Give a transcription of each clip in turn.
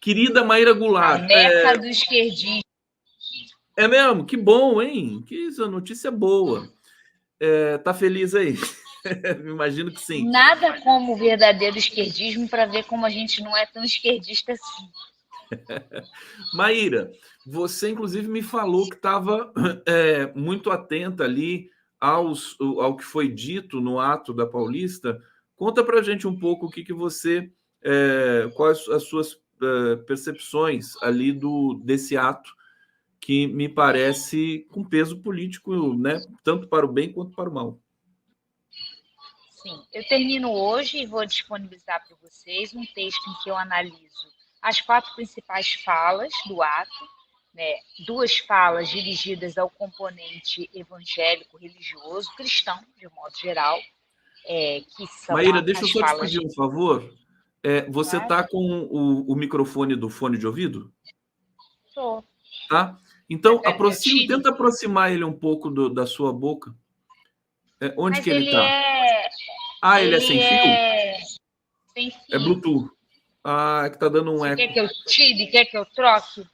Querida Maíra A Goulart, meca do esquerdismo. é mesmo? Que bom, hein? Que isso, notícia boa. Tá feliz aí? Imagino que sim. Nada como o verdadeiro esquerdismo para ver como a gente não é tão esquerdista assim. Maíra, você inclusive me falou que estava muito atenta ali ao que foi dito no ato da Paulista. Conta para a gente um pouco o que você, quais as suas percepções ali desse ato que me parece com peso político, né? Tanto para o bem quanto para o mal. Sim, eu termino hoje e vou disponibilizar para vocês um texto em que eu analiso as 4 principais falas do ato, né? 2 falas dirigidas ao componente evangélico, religioso, cristão, de um modo geral, que são Maíra, deixa eu as só te falas. pedir um favor. Você Claro, está com o microfone do fone de ouvido? tô. Tá? Então, Prefere que eu tire? tenta aproximar ele um pouco da sua boca. Onde Mas que ele está? Ah, ele é ele sem fio? é sem É fio. Bluetooth. Ah, é que tá dando um Você quer eco. que eu tire? Quer que eu troque?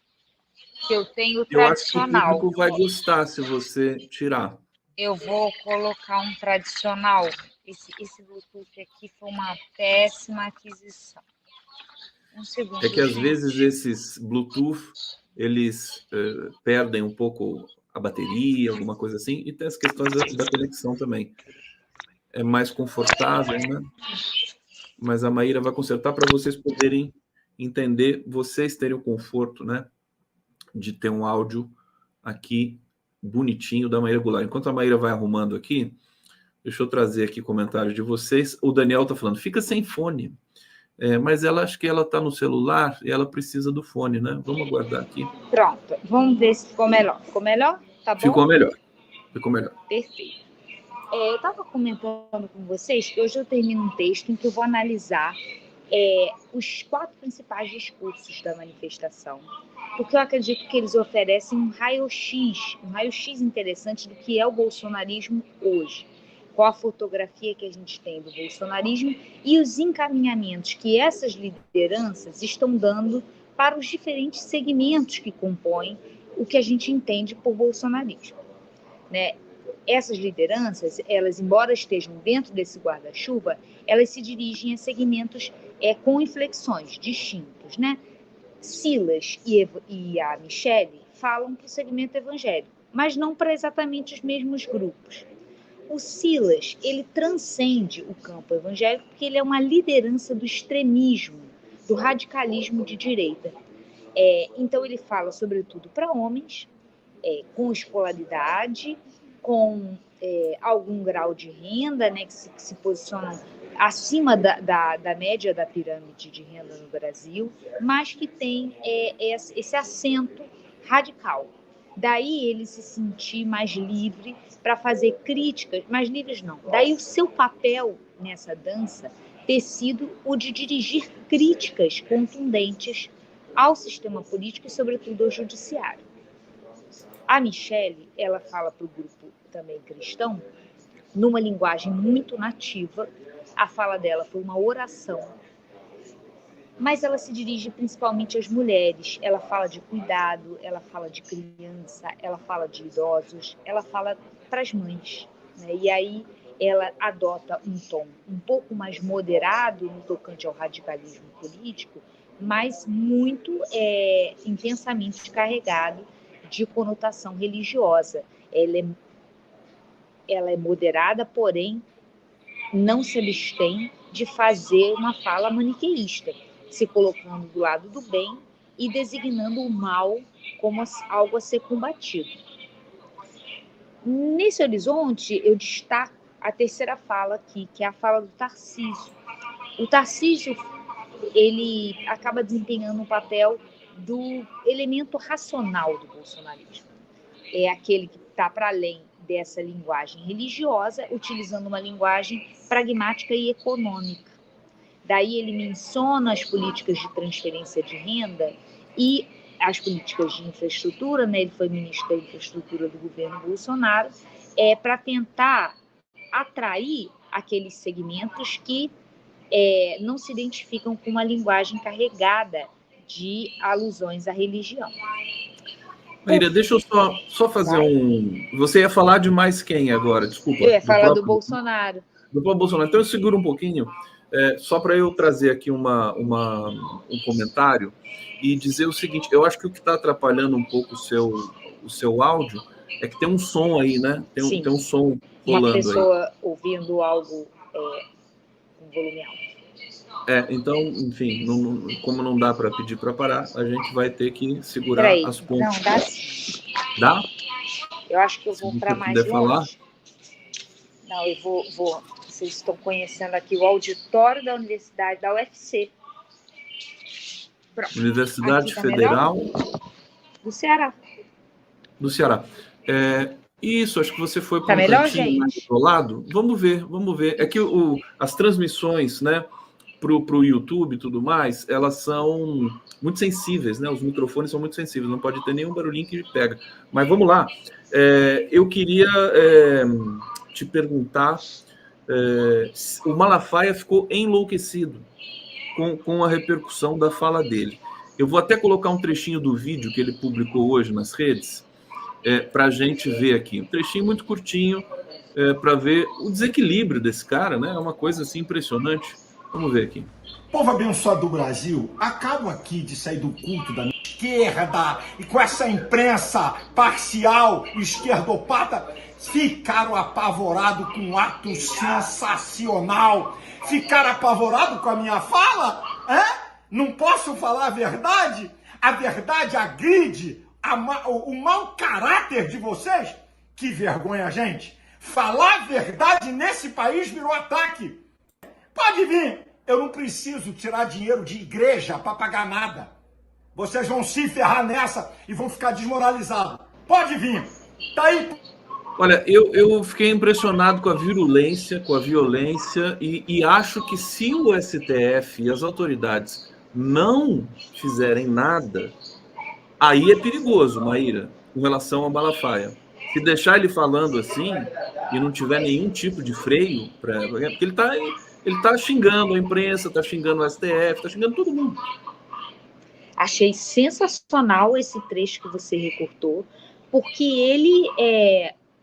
Que eu tenho o Eu acho que o tradicional. público vai gostar se você tirar. Eu vou colocar um tradicional. Esse Bluetooth aqui foi uma péssima aquisição. Um É segundo, que às vezes gente. esses Bluetooth eles perdem um pouco a bateria, alguma coisa assim, e tem as questões da conexão também. É mais confortável, né? Mas a Maíra vai consertar para vocês poderem entender, vocês terem o conforto, né, de ter um áudio aqui bonitinho da Maíra Goulart. Enquanto a Maíra vai arrumando aqui, deixa eu trazer aqui comentários de vocês. O Daniel está falando, fica sem fone. Mas ela acho que ela está no celular e ela precisa do fone, né? Vamos aguardar aqui. Pronto, vamos ver se ficou melhor. Ficou melhor? Tá bom? Ficou melhor. Ficou melhor. Perfeito. Eu estava comentando com vocês que hoje eu termino um texto em que eu vou analisar os 4 principais discursos da manifestação, porque eu acredito que eles oferecem um raio-x interessante do que é o bolsonarismo hoje. Qual a fotografia que a gente tem do bolsonarismo e os encaminhamentos que essas lideranças estão dando para os diferentes segmentos que compõem o que a gente entende por bolsonarismo, né? Essas lideranças, elas, embora estejam dentro desse guarda-chuva, elas se dirigem a segmentos com inflexões distintos, né? Silas e a Michele falam para o segmento evangélico, mas não para exatamente os mesmos grupos. O Silas, ele transcende o campo evangélico porque ele é uma liderança do extremismo, do radicalismo de direita. Então ele fala sobretudo para homens, com escolaridade, com algum grau de renda, né, que se posicionam acima da média da pirâmide de renda no Brasil, mas que tem esse acento radical. Daí ele se sentir mais livre para fazer críticas, mais livres não. Daí o seu papel nessa dança ter sido o de dirigir críticas contundentes ao sistema político e, sobretudo, ao judiciário. A Michele, ela fala para o grupo também cristão, numa linguagem muito nativa. A fala dela foi uma oração, mas ela se dirige principalmente às mulheres. Ela fala de cuidado, ela fala de criança, ela fala de idosos, ela fala para as mães, né? E aí ela adota um tom um pouco mais moderado no tocante ao radicalismo político, mas muito intensamente carregado de conotação religiosa. Ela é moderada, porém não se abstém de fazer uma fala maniqueísta, se colocando do lado do bem e designando o mal como algo a ser combatido. Nesse horizonte, eu destaco a terceira fala aqui, que é a fala do Tarcísio. O Tarcísio, ele acaba desempenhando um papel do elemento racional do bolsonarismo. É aquele que está para além dessa linguagem religiosa, utilizando uma linguagem pragmática e econômica. Daí ele menciona as políticas de transferência de renda e as políticas de infraestrutura, né? Ele foi ministro da infraestrutura do governo Bolsonaro, para tentar atrair aqueles segmentos que não se identificam com uma linguagem carregada de alusões à religião. Maíra, deixa eu só fazer Você ia falar de mais quem agora? Desculpa. Eu ia falar do Bolsonaro. Do próprio Bolsonaro. Então eu seguro um pouquinho, só para eu trazer aqui um comentário e dizer o seguinte: eu acho que o que está atrapalhando um pouco o seu áudio é que tem um som aí, né? Tem um som rolando aí. Uma pessoa ouvindo algo com volume alto. Então, enfim, como não dá para pedir para parar, a gente vai ter que segurar as pontas. Não, dá sim. Dá? Eu acho que eu vou para mais longe. Falar? Não, eu vou. Vocês estão conhecendo aqui o auditório da Universidade da UFC. Pronto. Universidade Federal do Ceará. Do Ceará. Isso, acho que você foi para um cantinho mais isolado. Vamos ver. É que as transmissões, né, para o YouTube e tudo mais, elas são muito sensíveis, né? Os microfones são muito sensíveis, não pode ter nenhum barulhinho que pega. Mas vamos lá. Eu queria te perguntar, o Malafaia ficou enlouquecido com a repercussão da fala dele. Eu vou até colocar um trechinho do vídeo que ele publicou hoje nas redes, para a gente ver aqui. Um trechinho muito curtinho, para ver o desequilíbrio desse cara, né? É uma coisa assim impressionante. Vamos ver aqui. Povo abençoado do Brasil, acabo aqui de sair do culto da esquerda e com essa imprensa parcial esquerdopata, ficaram apavorados com um ato sensacional. Ficaram apavorados com a minha fala? Não posso falar a verdade? A verdade agride o mau caráter de vocês? Que vergonha, gente! Falar a verdade nesse país virou ataque. Pode vir, eu não preciso tirar dinheiro de igreja para pagar nada. Vocês vão se ferrar nessa e vão ficar desmoralizados. Pode vir, tá aí. Olha, eu fiquei impressionado com a violência, e acho que se o STF e as autoridades não fizerem nada, aí é perigoso, Maíra, com relação ao Malafaia. Se deixar ele falando assim e não tiver nenhum tipo de freio, porque ele está xingando a imprensa, está xingando o STF, está xingando todo mundo. Achei sensacional esse trecho que você recortou, porque ele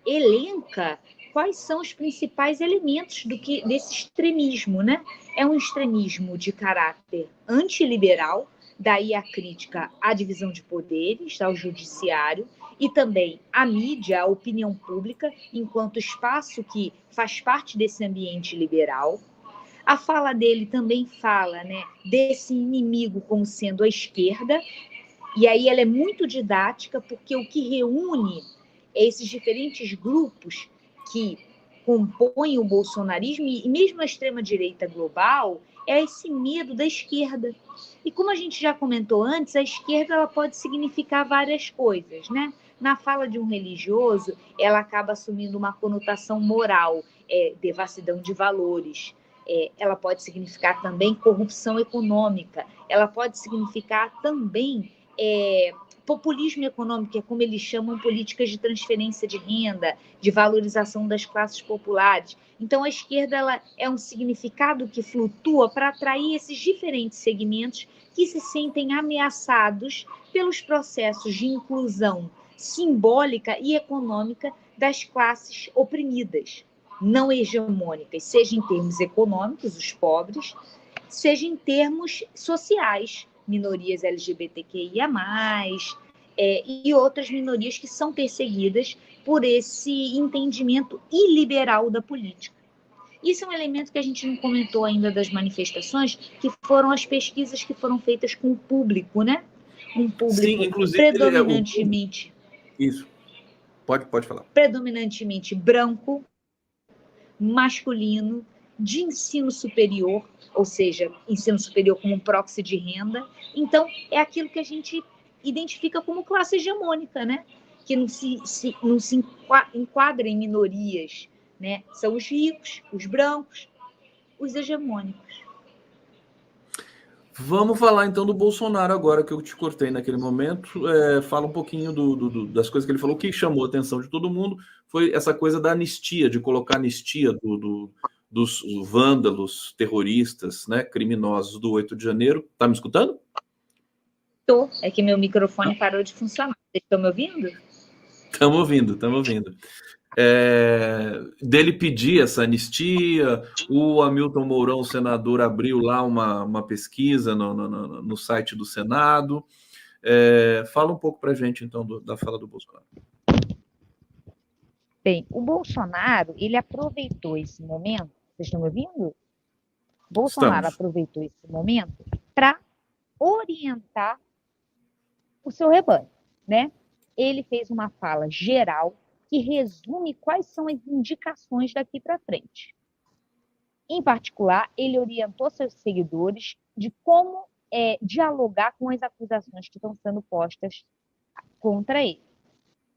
elenca quais são os principais elementos desse extremismo, né? É um extremismo de caráter antiliberal, daí a crítica à divisão de poderes, ao judiciário, e também à mídia, à opinião pública, enquanto espaço que faz parte desse ambiente liberal. A fala dele também fala, né, desse inimigo como sendo a esquerda, e aí ela é muito didática, porque o que reúne esses diferentes grupos que compõem o bolsonarismo, e mesmo a extrema-direita global, é esse medo da esquerda. E como a gente já comentou antes, a esquerda ela pode significar várias coisas, né? Na fala de um religioso, ela acaba assumindo uma conotação moral, devassidão de valores. Ela pode significar também corrupção econômica, ela pode significar também populismo econômico, que é como eles chamam políticas de transferência de renda, de valorização das classes populares. Então, a esquerda ela é um significado que flutua para atrair esses diferentes segmentos que se sentem ameaçados pelos processos de inclusão simbólica e econômica das classes oprimidas, não hegemônicas, seja em termos econômicos, os pobres, seja em termos sociais, minorias LGBTQIA+, e outras minorias que são perseguidas por esse entendimento iliberal da política. Isso é um elemento que a gente não comentou ainda das manifestações, que foram as pesquisas que foram feitas com o público, né? Um público predominantemente... Isso. Pode falar. Predominantemente branco, masculino, de ensino superior, ou seja, ensino superior como um proxy de renda. Então, é aquilo que a gente identifica como classe hegemônica, né? Que não se enquadra em minorias, né? São os ricos, os brancos, os hegemônicos. Vamos falar então do Bolsonaro agora, que eu te cortei naquele momento. Fala um pouquinho das coisas que ele falou. O que chamou a atenção de todo mundo foi essa coisa da anistia, de colocar anistia dos vândalos, terroristas, né, criminosos do 8 de janeiro. Tá me escutando? É que meu microfone parou de funcionar. Vocês estão me ouvindo? Estamos ouvindo. Dele pedir essa anistia, o Hamilton Mourão, o senador, abriu lá uma pesquisa no site do Senado. Fala um pouco para a gente, então, da fala do Bolsonaro. Bem, o Bolsonaro, ele aproveitou esse momento, vocês estão me ouvindo? Bolsonaro aproveitou esse momento para orientar o seu rebanho, né? Ele fez uma fala geral que resume quais são as indicações daqui para frente. Em particular, ele orientou seus seguidores de como dialogar com as acusações que estão sendo postas contra ele.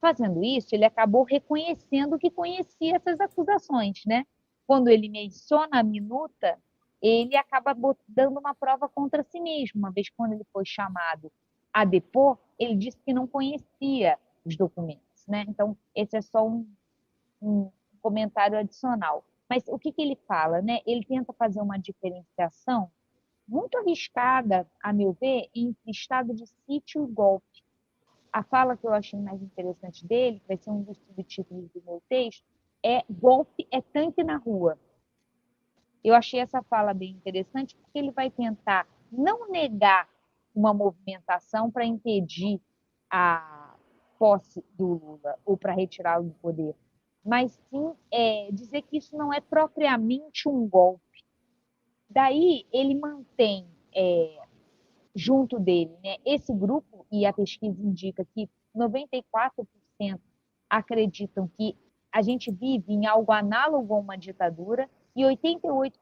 Fazendo isso, ele acabou reconhecendo que conhecia essas acusações, né? Quando ele menciona a minuta, ele acaba dando uma prova contra si mesmo. Uma vez quando ele foi chamado a depor, ele disse que não conhecia os documentos, né? Então, esse é só um comentário adicional. Mas o que ele fala, né? Ele tenta fazer uma diferenciação muito arriscada, a meu ver, entre estado de sítio e golpe. A fala que eu achei mais interessante dele, que vai ser um dos subtítulos do meu texto, é golpe é tanque na rua. Eu achei essa fala bem interessante porque ele vai tentar não negar uma movimentação para impedir a posse do Lula ou para retirá-lo do poder, mas sim dizer que isso não é propriamente um golpe. Daí ele mantém junto dele, né, esse grupo, e a pesquisa indica que 94% acreditam que a gente vive em algo análogo a uma ditadura e 88%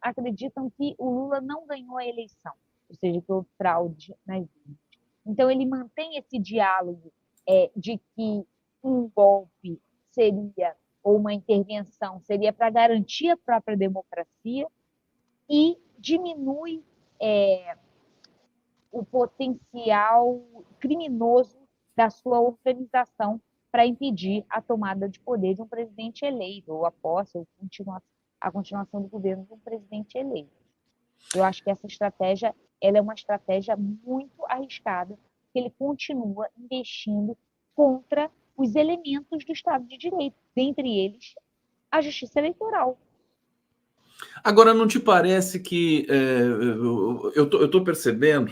acreditam que o Lula não ganhou a eleição, ou seja, que houve fraude nas urnas. Então, ele mantém esse diálogo de que um golpe seria, ou uma intervenção, seria para garantir a própria democracia e diminui o potencial criminoso da sua organização para impedir a tomada de poder de um presidente eleito, ou a posse, ou a continuação do governo de um presidente eleito. Eu acho que essa estratégia ela é uma estratégia muito arriscada, porque ele continua investindo contra os elementos do Estado de Direito, dentre eles a justiça eleitoral. Agora, não te parece que eu estou percebendo,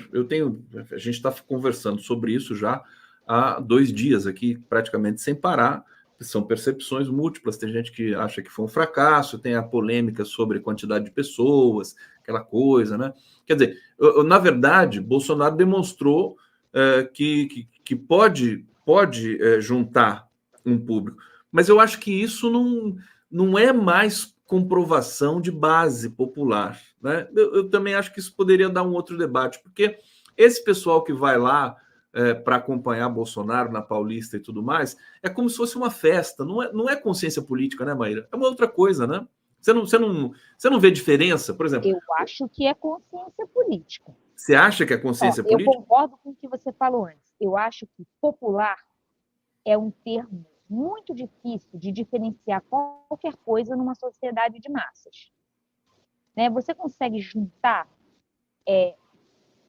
a gente está conversando sobre isso já há 2 dias aqui, praticamente sem parar, são percepções múltiplas, tem gente que acha que foi um fracasso, tem a polêmica sobre quantidade de pessoas, aquela coisa, né? Quer dizer, na verdade, Bolsonaro demonstrou que pode juntar um público, mas eu acho que isso não é mais comprovação de base popular, né? Eu também acho que isso poderia dar um outro debate, porque esse pessoal que vai lá para acompanhar Bolsonaro na Paulista e tudo mais, é como se fosse uma festa, não é consciência política, né, Maíra? É uma outra coisa, né? Você não vê diferença, por exemplo? Eu acho que é consciência política. Você acha que é consciência política? Eu concordo com o que você falou antes. Eu acho que popular é um termo muito difícil de diferenciar qualquer coisa numa sociedade de massas. Né? Você consegue juntar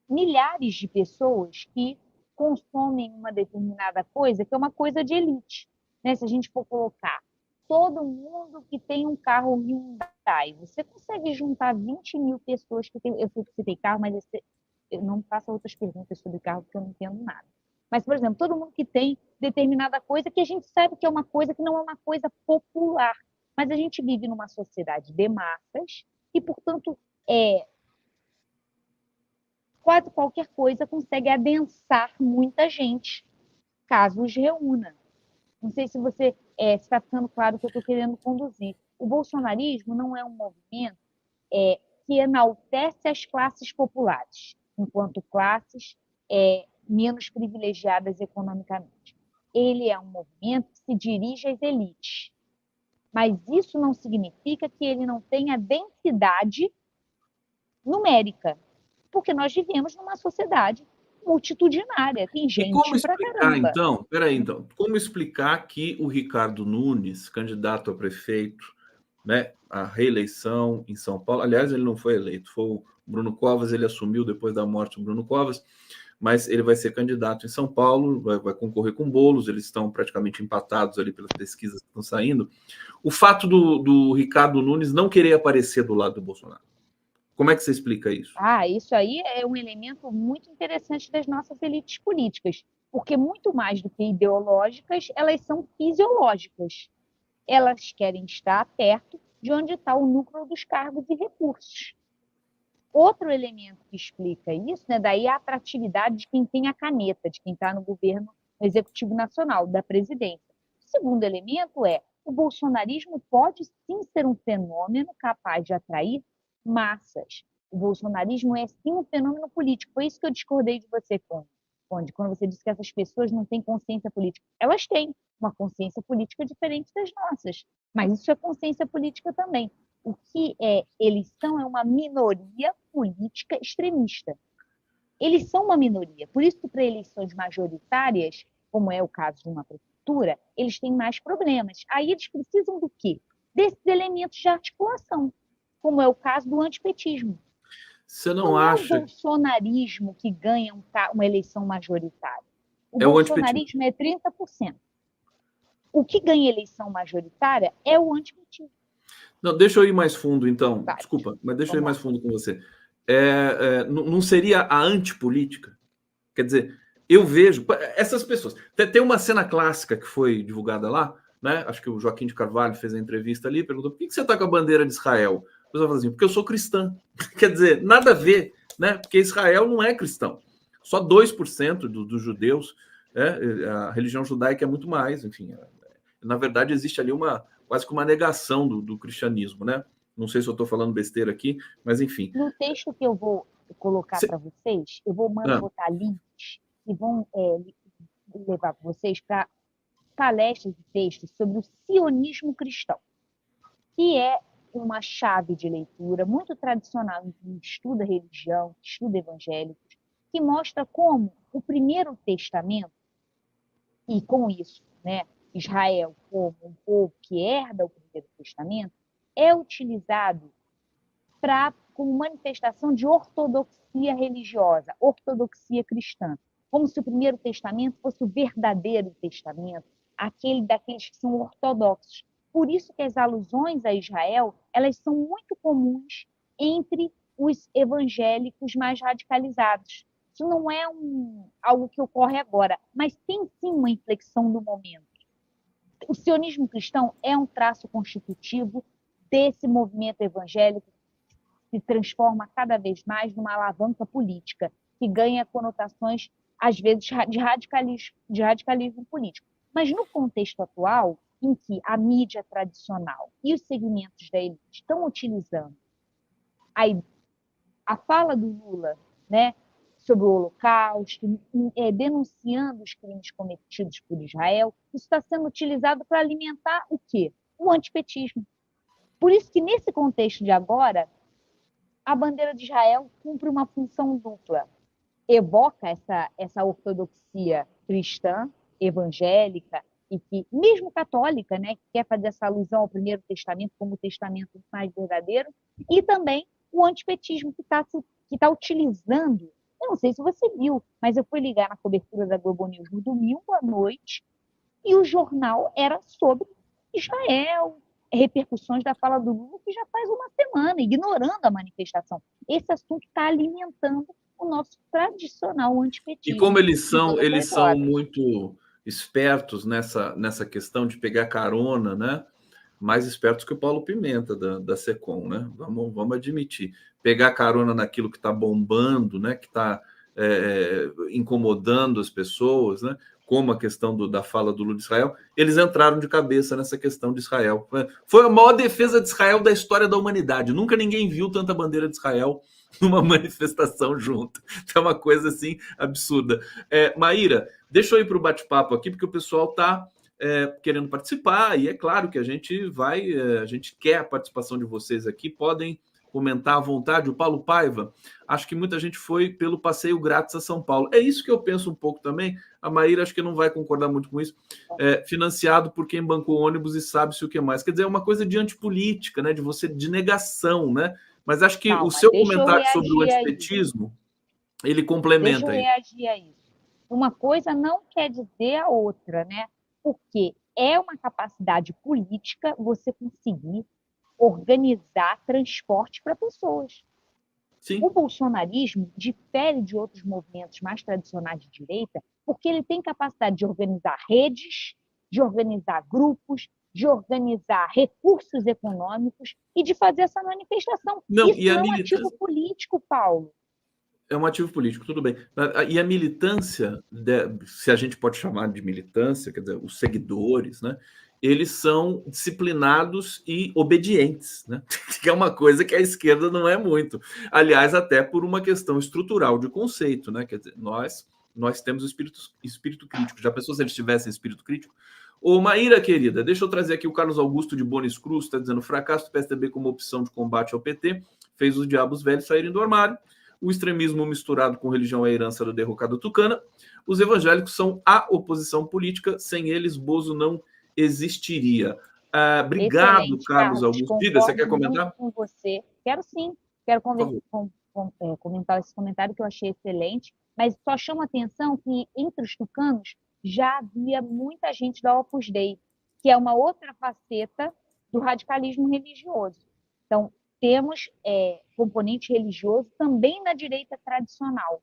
milhares de pessoas que consomem uma determinada coisa, que é uma coisa de elite. Né? Se a gente for colocar todo mundo que tem um carro Hyundai, você consegue juntar 20 mil pessoas que tem... Eu citei carro, mas eu não faço outras perguntas sobre carro, porque eu não entendo nada. Mas, por exemplo, todo mundo que tem determinada coisa que a gente sabe que é uma coisa que não é uma coisa popular. Mas a gente vive numa sociedade de massas e, portanto, quase qualquer coisa consegue adensar muita gente, caso os reúna. Não sei se você está ficando claro o que eu estou querendo conduzir. O bolsonarismo não é um movimento que enaltece as classes populares, enquanto classes menos privilegiadas economicamente. Ele é um movimento que se dirige às elites. Mas isso não significa que ele não tenha densidade numérica, porque nós vivemos numa sociedade multitudinária, tem gente pra caramba. Então, como explicar que o Ricardo Nunes, candidato a prefeito, né, a reeleição em São Paulo, aliás, ele não foi eleito, foi o Bruno Covas, ele assumiu depois da morte do Bruno Covas, mas ele vai ser candidato em São Paulo, vai concorrer com Boulos, eles estão praticamente empatados ali pelas pesquisas que estão saindo. O fato do Ricardo Nunes não querer aparecer do lado do Bolsonaro. Como é que você explica isso? Isso aí é um elemento muito interessante das nossas elites políticas, porque muito mais do que ideológicas, elas são fisiológicas. Elas querem estar perto de onde está o núcleo dos cargos e recursos. Outro elemento que explica isso, né, daí a atratividade de quem tem a caneta, de quem está no governo, no Executivo Nacional, da presidência. O segundo elemento é o bolsonarismo pode sim ser um fenômeno capaz de atrair massas. O bolsonarismo é sim um fenômeno político. Foi isso que eu discordei de você, Conde, quando você disse que essas pessoas não têm consciência política. Elas têm uma consciência política diferente das nossas, mas isso é consciência política também. O que é eleição é uma minoria política extremista. Eles são uma minoria. Por isso que para eleições majoritárias, como é o caso de uma prefeitura, eles têm mais problemas. Aí eles precisam do quê? Desses elementos de articulação, como é o caso do antipetismo. Você não acha... é o bolsonarismo que ganha uma eleição majoritária. O é bolsonarismo é 30%. O que ganha eleição majoritária é o antipetismo. Não, deixa eu ir mais fundo, então. Vai. Desculpa, mas deixa eu ir mais fundo com você. Não seria a antipolítica? Quer dizer, eu vejo... Essas pessoas... Tem uma cena clássica que foi divulgada lá, né? Acho que o Joaquim de Carvalho fez a entrevista ali, perguntou: por que você está com a bandeira de Israel? A pessoa fala assim: porque eu sou cristã. Quer dizer, nada a ver, né? Porque Israel não é cristão. Só 2% dos judeus, a religião judaica é muito mais, enfim. Na verdade, existe ali quase que uma negação do cristianismo, né? Não sei se eu estou falando besteira aqui, mas enfim. No texto que eu vou colocar para vocês, eu vou botar links que vão levar vocês para palestras e textos sobre o sionismo cristão, que é uma chave de leitura muito tradicional em quem estuda religião, que estuda evangélicos, que mostra como o Primeiro Testamento, e com isso, né, Israel como um povo que herda o Primeiro Testamento, é utilizado como manifestação de ortodoxia religiosa, ortodoxia cristã, como se o Primeiro Testamento fosse o verdadeiro testamento, aquele daqueles que são ortodoxos. Por isso que as alusões a Israel, elas são muito comuns entre os evangélicos mais radicalizados. Isso não é algo que ocorre agora, mas tem sim uma inflexão do momento. O sionismo cristão é um traço constitutivo desse movimento evangélico que se transforma cada vez mais numa alavanca política, que ganha conotações, às vezes, de radicalismo político. Mas no contexto atual, em que a mídia tradicional e os segmentos da elite estão utilizando a fala do Lula, né, sobre o Holocausto, denunciando os crimes cometidos por Israel, isso está sendo utilizado para alimentar o quê? O antipetismo. Por isso que, nesse contexto de agora, a bandeira de Israel cumpre uma função dupla. Evoca essa ortodoxia cristã, evangélica, e que, mesmo católica, né, que quer fazer essa alusão ao Primeiro Testamento como o testamento mais verdadeiro, e também o antipetismo que está utilizando. Eu não sei se você viu, mas eu fui ligar na cobertura da Globo News no domingo à noite e o jornal era sobre Israel, repercussões da fala do Lula, que já faz uma semana, ignorando a manifestação. Esse assunto está alimentando o nosso tradicional antipetismo. E como eles são muito espertos nessa questão de pegar carona, né? Mais espertos que o Paulo Pimenta da Secom, né? Vamos admitir. Pegar carona naquilo que está bombando, né? Que está incomodando as pessoas, né? Como a questão da fala do Lula de Israel, eles entraram de cabeça nessa questão de Israel. Foi a maior defesa de Israel da história da humanidade. Nunca ninguém viu tanta bandeira de Israel numa manifestação junto. É uma coisa assim absurda. Maíra, deixa eu ir para o bate-papo aqui, porque o pessoal está querendo participar, e é claro que a gente quer a participação de vocês aqui, podem comentar à vontade. O Paulo Paiva, acho que muita gente foi pelo passeio grátis a São Paulo. É isso que eu penso um pouco também. A Maíra acho que não vai concordar muito com isso. Financiado por quem bancou ônibus e sabe-se o que mais. Quer dizer, é uma coisa de antipolítica, né? De negação, né? Mas acho que o seu comentário sobre o antipetismo... Ele Deixa complementa eu isso. reagir a isso. Uma coisa não quer dizer a outra, né? Porque é uma capacidade política você conseguir organizar transporte para pessoas. O Sim. bolsonarismo difere de outros movimentos mais tradicionais de direita porque ele tem capacidade de organizar redes, de organizar grupos, de organizar recursos econômicos e de fazer essa manifestação. Não, Isso e a não é um ativo militância político, Paulo. é um ativo político, tudo bem. E a militância, se a gente pode chamar de militância, quer dizer, os seguidores, né? Eles são disciplinados e obedientes, né? Que é uma coisa que a esquerda não é muito. Aliás, até por uma questão estrutural de conceito, né? Quer dizer, nós temos espírito crítico. Já pensou se eles tivessem espírito crítico? Ô, Maíra, querida, deixa eu trazer aqui o Carlos Augusto de Bonis Cruz, está dizendo: fracasso do PSDB como opção de combate ao PT fez os diabos velhos saírem do armário. O extremismo misturado com religião é a herança da derrocada tucana. Os evangélicos são a oposição política. Sem eles, Bozo não existiria. Obrigado, Excelente, Carlos Carlos. Augusto. Diga, você quer Concordo muito comentar? com você. Quero sim, quero Por favor. comentar esse comentário que eu achei excelente, mas só chama atenção que entre os tucanos já havia muita gente da Opus Dei, que é uma outra faceta do radicalismo religioso. Então, temos componente religioso também na direita tradicional.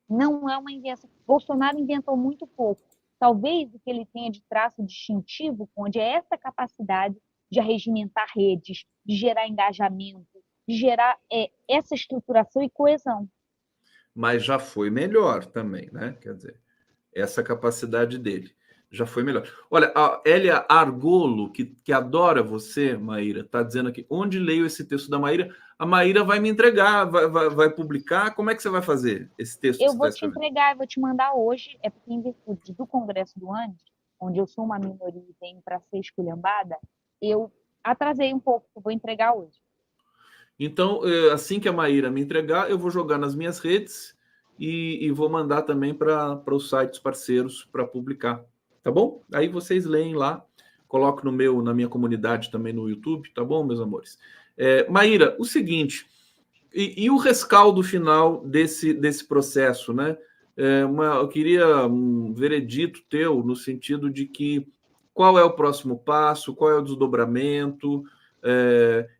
Não é uma invenção. Bolsonaro inventou muito pouco. Talvez o que ele tenha de traço distintivo, onde é essa capacidade de arregimentar redes, de gerar engajamento, de gerar essa estruturação e coesão. Mas já foi melhor também, né? Quer dizer, essa capacidade dele já foi melhor. Olha, a Elia Argolo, que adora você, Maíra, está dizendo aqui: onde leio esse texto da Maíra? A Maíra vai me entregar, vai publicar. Como é que você vai fazer esse texto que Eu você está vou te escrevendo? entregar, eu vou te mandar hoje, é porque em virtude do Congresso do ANDES, onde eu sou uma minoria e venho para ser esculhambada, eu atrasei um pouco, eu vou entregar hoje. Então, assim que a Maíra me entregar, eu vou jogar nas minhas redes e vou mandar também para os sites parceiros para publicar. Tá bom? Aí vocês leem lá, coloco na minha comunidade também no YouTube, tá bom, meus amores? Maíra, o seguinte, e o rescaldo final desse processo, né? Eu queria um veredito teu no sentido de que qual é o próximo passo, qual é o desdobramento.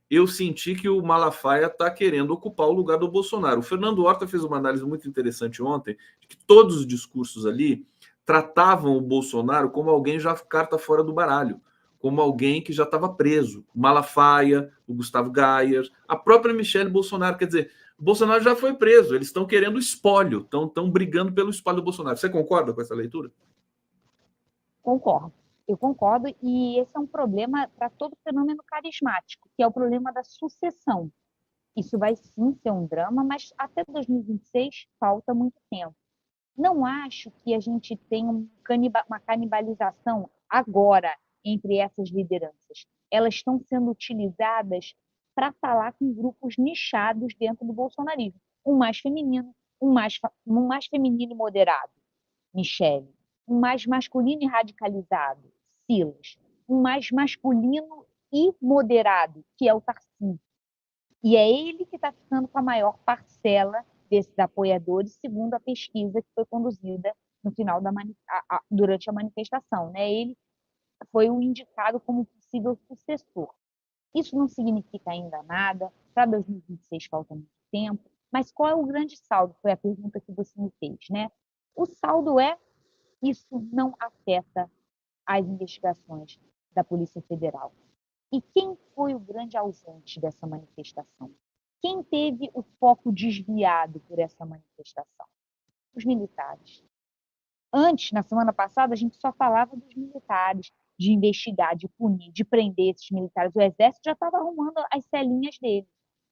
Eu senti que o Malafaia está querendo ocupar o lugar do Bolsonaro. O Fernando Horta fez uma análise muito interessante ontem, de que todos os discursos ali tratavam o Bolsonaro como alguém já carta fora do baralho, como alguém que já estava preso. O Malafaia, o Gustavo Gayer, a própria Michelle Bolsonaro. Quer dizer, o Bolsonaro já foi preso, eles estão querendo espólio, estão brigando pelo espólio do Bolsonaro. Você concorda com essa leitura? Concordo. Eu concordo, e esse é um problema para todo fenômeno carismático, que é o problema da sucessão. Isso vai sim ser um drama, mas até 2026 falta muito tempo. Não acho que a gente tenha uma canibalização agora entre essas lideranças. Elas estão sendo utilizadas para falar com grupos nichados dentro do bolsonarismo. Um mais feminino, um mais feminino e moderado, Michele. Um mais masculino e radicalizado, Silas. Um mais masculino e moderado, que é o Tarcísio. E é ele que está ficando com a maior parcela desses apoiadores, segundo a pesquisa que foi conduzida no final durante a manifestação. Né? Ele foi o indicado como possível sucessor. Isso não significa ainda nada, para 2026 falta muito tempo, mas qual é o grande saldo? Foi a pergunta que você me fez. Né? O saldo é: isso não afeta as investigações da Polícia Federal. E quem foi o grande ausente dessa manifestação? Quem teve o foco desviado por essa manifestação? Os militares. Antes, na semana passada, a gente só falava dos militares, de investigar, de punir, de prender esses militares. O Exército já estava arrumando as celinhas deles.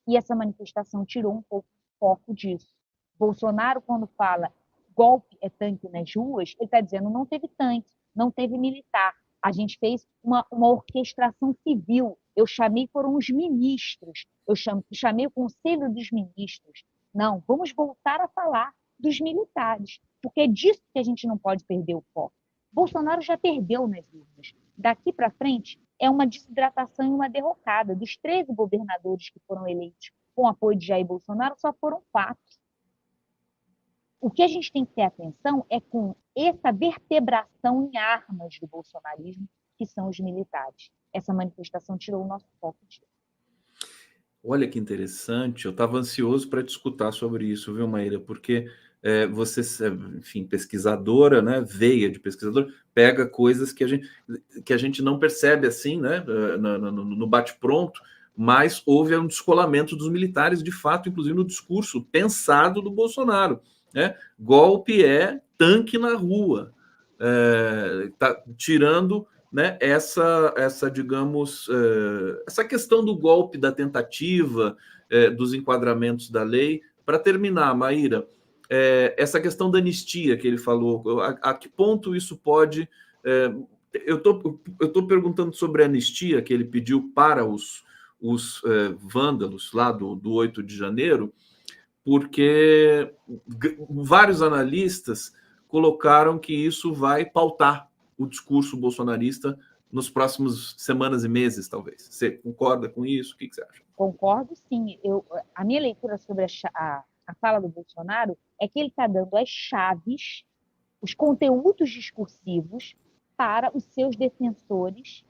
E essa manifestação tirou um pouco o foco disso. Bolsonaro, quando fala golpe é tanque nas ruas, ele está dizendo não teve tanque, não teve militar. A gente fez uma orquestração civil. Eu chamei, foram os ministros. Eu chamei o Conselho dos Ministros. Não, vamos voltar a falar dos militares, porque é disso que a gente não pode perder o foco. Bolsonaro já perdeu nas urnas. Daqui para frente é uma desidratação e uma derrocada. Dos 13 governadores que foram eleitos com apoio de Jair Bolsonaro, só foram 4. O que a gente tem que ter atenção é com essa vertebração em armas do bolsonarismo, que são os militares. Essa manifestação tirou o nosso foco disso. Olha que interessante, eu estava ansioso para te escutar sobre isso, viu, Maíra? Porque você, enfim, pesquisadora, né, veia de pesquisador, pega coisas que a gente não percebe assim, né, no bate-pronto, mas houve um descolamento dos militares, de fato, inclusive no discurso pensado do Bolsonaro, né? Golpe é tanque na rua, tá tirando, né, essa digamos, essa questão do golpe, da tentativa, dos enquadramentos da lei. Para terminar, Maíra, essa questão da anistia que ele falou, a que ponto isso pode... eu tô perguntando sobre a anistia que ele pediu para os vândalos lá do 8 de janeiro, porque vários analistas colocaram que isso vai pautar o discurso bolsonarista nos próximos semanas e meses, talvez. Você concorda com isso? O que você acha? Concordo, sim. A minha leitura sobre a fala do Bolsonaro é que ele está dando as chaves, os conteúdos discursivos para os seus defensores,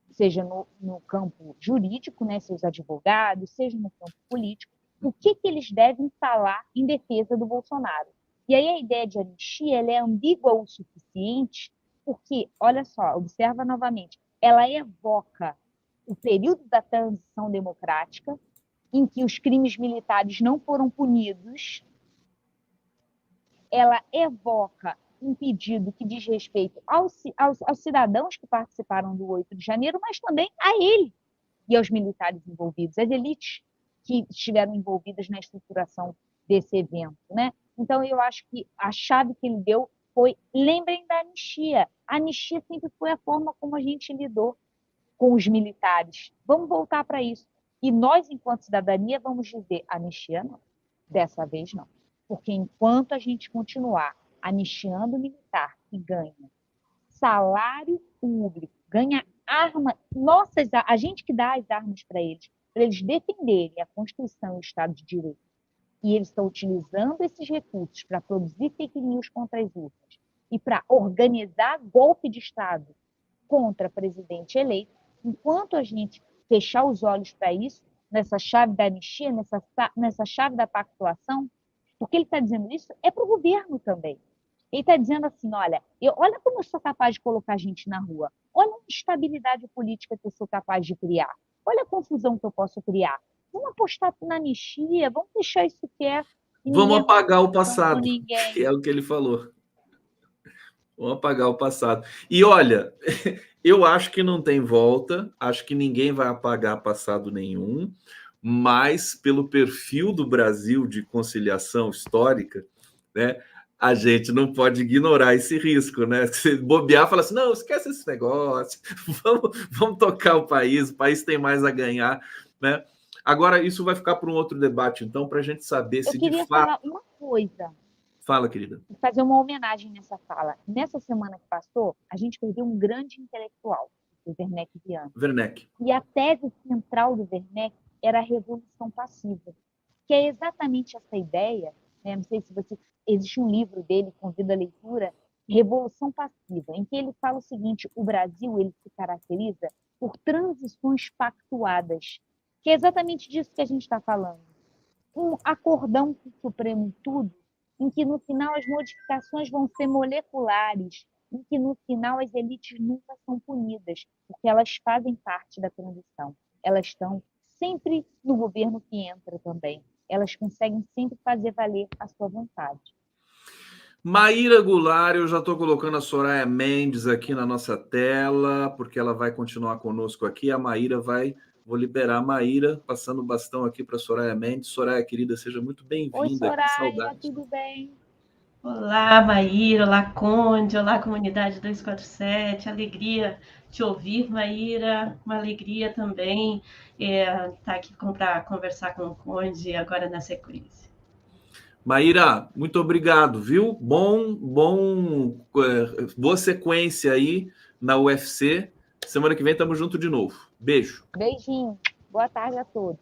seja no campo jurídico, né, seus advogados, seja no campo político, o que eles devem falar em defesa do Bolsonaro. E aí a ideia de anistia ela é ambígua o suficiente, porque, olha só, observa novamente, ela evoca o período da transição democrática, em que os crimes militares não foram punidos, ela evoca um pedido que diz respeito aos cidadãos que participaram do 8 de janeiro, mas também a ele e aos militares envolvidos, às elites que estiveram envolvidas na estruturação desse evento, né? Então, eu acho que a chave que ele deu foi, lembrem da anistia. A anistia sempre foi a forma como a gente lidou com os militares. Vamos voltar para isso. E nós, enquanto cidadania, vamos dizer, anistia não. Dessa vez não. Porque enquanto a gente continuar anistiando o militar que ganha salário público, ganha arma, a gente que dá as armas para eles defenderem a Constituição e o Estado de Direito, e eles estão utilizando esses recursos para produzir fake news contra as urnas e para organizar golpe de Estado contra presidente eleito, enquanto a gente fechar os olhos para isso, nessa chave da anistia, nessa chave da pactuação, porque ele está dizendo isso é para o governo também. Ele está dizendo assim, olha como eu sou capaz de colocar gente na rua, olha a instabilidade política que eu sou capaz de criar, olha a confusão que eu posso criar. Vamos apostar na anistia, vamos deixar isso quieto. Vamos apagar o passado, que é o que ele falou. Vamos apagar o passado. E olha, eu acho que não tem volta, acho que ninguém vai apagar passado nenhum, mas pelo perfil do Brasil de conciliação histórica, né, a gente não pode ignorar esse risco, né? Se bobear, fala assim, não, esquece esse negócio, vamos tocar o país tem mais a ganhar, né? Agora, isso vai ficar para um outro debate, então, para a gente saber se de fato... Eu queria falar uma coisa. Fala, querida. Fazer uma homenagem nessa fala. Nessa semana que passou, a gente perdeu um grande intelectual, o Werneck Viana. Werneck. E a tese central do Werneck era a revolução passiva, que é exatamente essa ideia, né? Não sei se você... Existe um livro dele, convido a leitura, Revolução Passiva, em que ele fala o seguinte, o Brasil ele se caracteriza por transições pactuadas, que é exatamente disso que a gente está falando. Um acordão com o Supremo em tudo, em que no final as modificações vão ser moleculares, em que no final as elites nunca são punidas, porque elas fazem parte da transição. Elas estão sempre no governo que entra também. Elas conseguem sempre fazer valer a sua vontade. Maíra Goulart, eu já estou colocando a Soraya Mendes aqui na nossa tela, porque ela vai continuar conosco aqui. A Maíra vou liberar a Maíra, passando o bastão aqui para a Soraya Mendes. Soraya, querida, seja muito bem-vinda. Oi, Soraya, tudo bem? Olá, Maíra, olá, Conde, olá, comunidade 247, alegria te ouvir, Maíra, uma alegria também estar aqui para conversar com o Conde agora na sequência. Maíra, muito obrigado, viu? Boa sequência aí na UFC. Semana que vem estamos juntos de novo. Beijo. Beijinho. Boa tarde a todos.